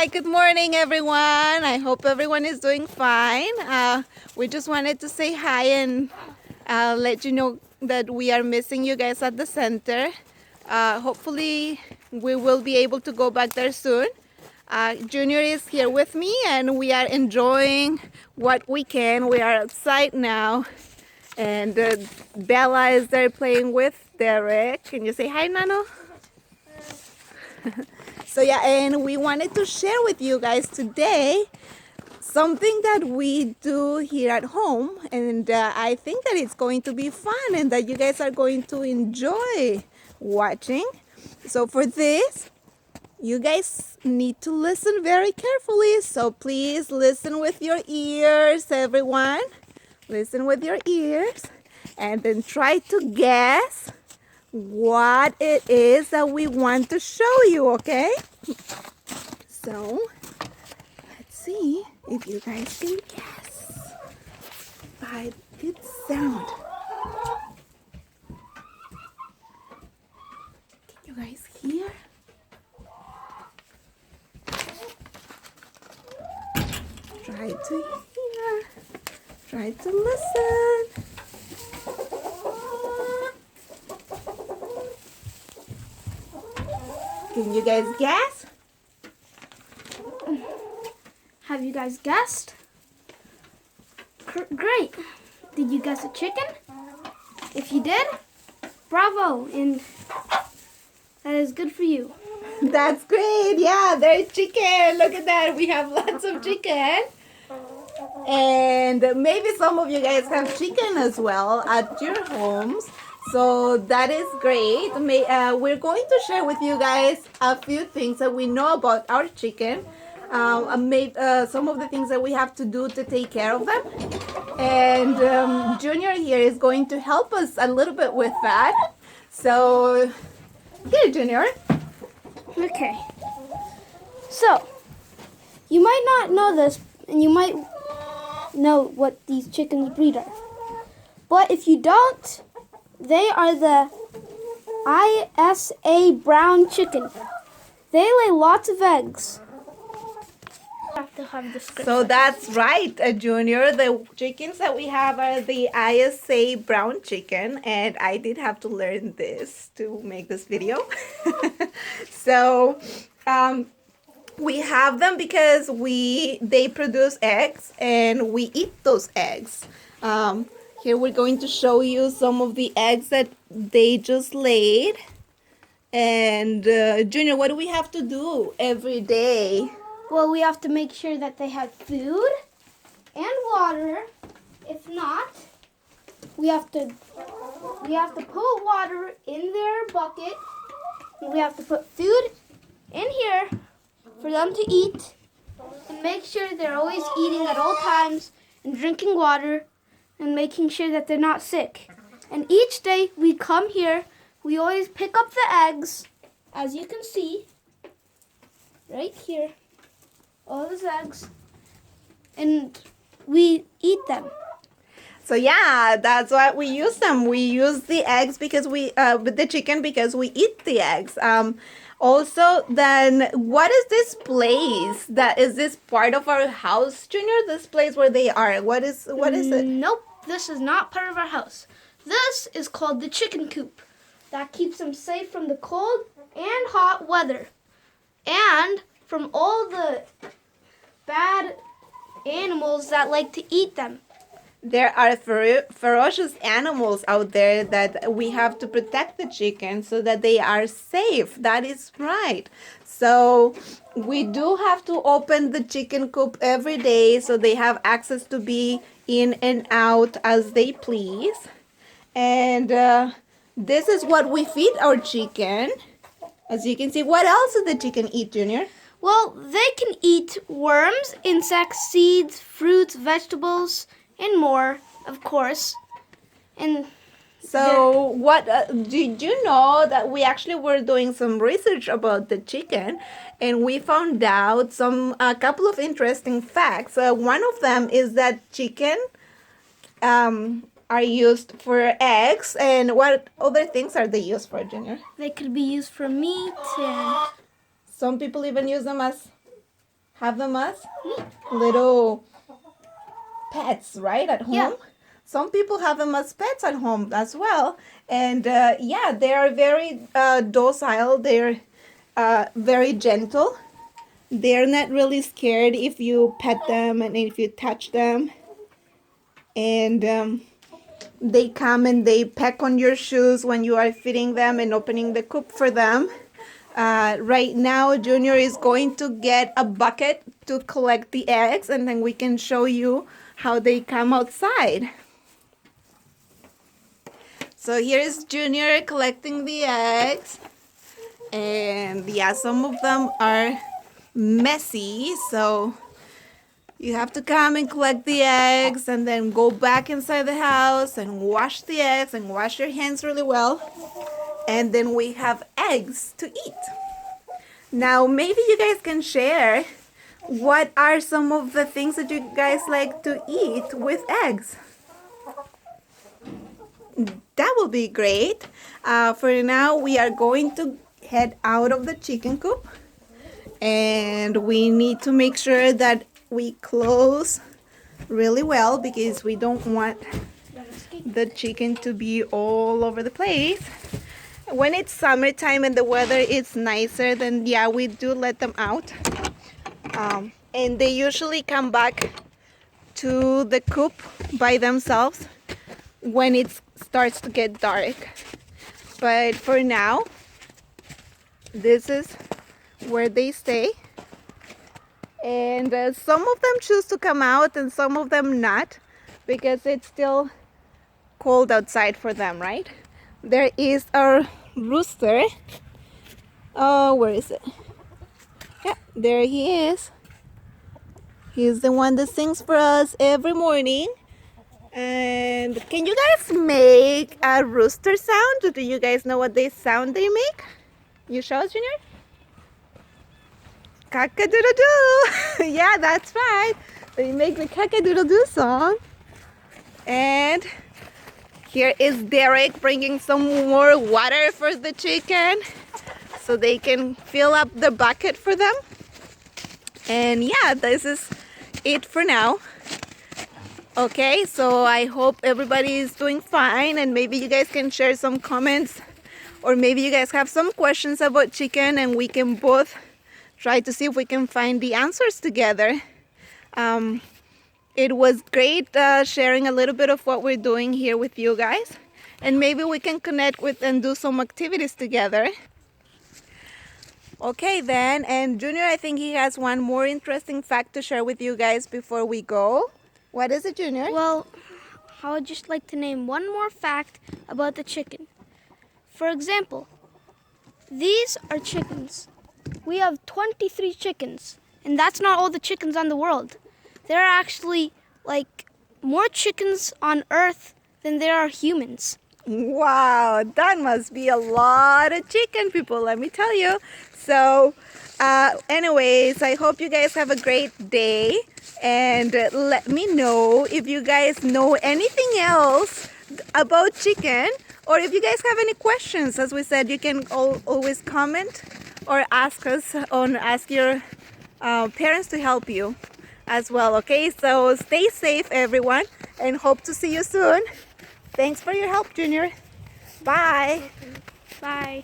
Hi, good morning, everyone. I hope everyone is doing fine. We just wanted to say hi and let you know that we are missing you guys at the center. Hopefully, we will be able to go back there soon. Junior is here with me, and we are enjoying what we can. We are outside now, and Bella is there playing with Derek. Can you say hi, Nano? So yeah, and we wanted to share with you guys today something that we do here at home, and I think that it's going to be fun and that you guys are going to enjoy watching. So for this, you guys need to listen very carefully, so please listen with your ears, everyone. Listen with your ears, and then try to guess what it is that we want to show you, okay? So let's see if you guys can guess by its sound. Can you guys hear? Try to hear. Try to listen. Can you guys guess? Have you guys guessed? Great. Did you guess a chicken? If you did, bravo, and that is good for you. That's great. Yeah, there's chicken. Look at that. We have lots of chicken. And maybe some of you guys have chicken as well at your homes. So that is great. We're going to share with you guys a few things that we know about our chicken. Some of the things that we have to do to take care of them. And Junior here is going to help us a little bit with that. So here, Junior. Okay. So, you might not know this, and you might know what these chickens breed are. But if you don't, they are the ISA brown chicken. They lay lots of eggs. Have to have the So that's right, Junior. The chickens that we have are the ISA brown chicken, and I did have to learn this to make this video. So we have them because they produce eggs, and we eat those eggs. Here we're going to show you some of the eggs that they just laid. And Junior, what do we have to do every day? Well, we have to make sure that they have food and water. If not, we have to put water in their bucket. And we have to put food in here for them to eat, and make sure they're always eating at all times and drinking water and making sure that they're not sick. And each day we come here, we always pick up the eggs, as you can see, right here. All those eggs, and we eat them. So yeah, that's why we use them. We use the eggs because with the chicken because we eat the eggs. Also, then what is this place? That is this part of our house, Junior? This place where they are. What is it? Nope, this is not part of our house. This is called the chicken coop. That keeps them safe from the cold and hot weather, and from all the bad animals that like to eat them. There are ferocious animals out there that we have to protect the chicken so that they are safe. That is right. So we do have to open the chicken coop every day so they have access to be in and out as they please. And this is what we feed our chicken. As you can see, what else does the chicken eat, Junior? Well, they can eat worms, insects, seeds, fruits, vegetables, and more, of course. And so what did you know that we actually were doing some research about the chicken, and we found out a couple of interesting facts. One of them is that chicken are used for eggs, and what other things are they used for, Junior? They could be used for meat, and some people even use them as have them as little pets, right, at home. Yeah. Some people have them as pets at home as well. And yeah, they are very docile. They're very gentle. They're not really scared if you pet them and if you touch them. And they come and they peck on your shoes when you are feeding them and opening the coop for them. Right now, Junior is going to get a bucket to collect the eggs, and then we can show you how they come outside. So here is Junior collecting the eggs. And yeah, some of them are messy, so you have to come and collect the eggs and then go back inside the house and wash the eggs and wash your hands really well. And then we have eggs to eat. Now, maybe you guys can share what are some of the things that you guys like to eat with eggs. That will be great. For now, we are going to head out of the chicken coop. And we need to make sure that we close really well because we don't want the chicken to be all over the place. When it's summertime and the weather is nicer, then yeah, we do let them out. And they usually come back to the coop by themselves when it starts to get dark. But for now, this is where they stay. And some of them choose to come out and some of them not, because it's still cold outside for them, right? There is our rooster. Oh, where is it? Yeah, there he is. He's the one that sings for us every morning. And can you guys make a rooster sound? Do you guys know what sound they make? You show us, Junior? Cock-a-doodle-doo. Yeah, that's right. They make the cock-a-doodle-doo song. And here is Derek bringing some more water for the chicken so they can fill up the bucket for them. And yeah, this is it for now. Okay, so I hope everybody is doing fine, and maybe you guys can share some comments, or maybe you guys have some questions about chicken and we can both try to see if we can find the answers together. It was great sharing a little bit of what we're doing here with you guys, and maybe we can connect with and do some activities together. Okay then, and Junior, I think he has one more interesting fact to share with you guys before we go. What is it, Junior? Well, I would just like to name one more fact about the chicken. For example, these are chickens. We have 23 chickens, and that's not all the chickens on the world. There are actually like more chickens on Earth than there are humans. Wow, that must be a lot of chicken, people, let me tell you. So anyways, I hope you guys have a great day, and let me know if you guys know anything else about chicken, or if you guys have any questions. As we said, you can always comment or ask us, or ask your parents to help you as well. Okay, so stay safe, everyone, and hope to see you soon. Thanks for your help, Junior. Bye. Bye.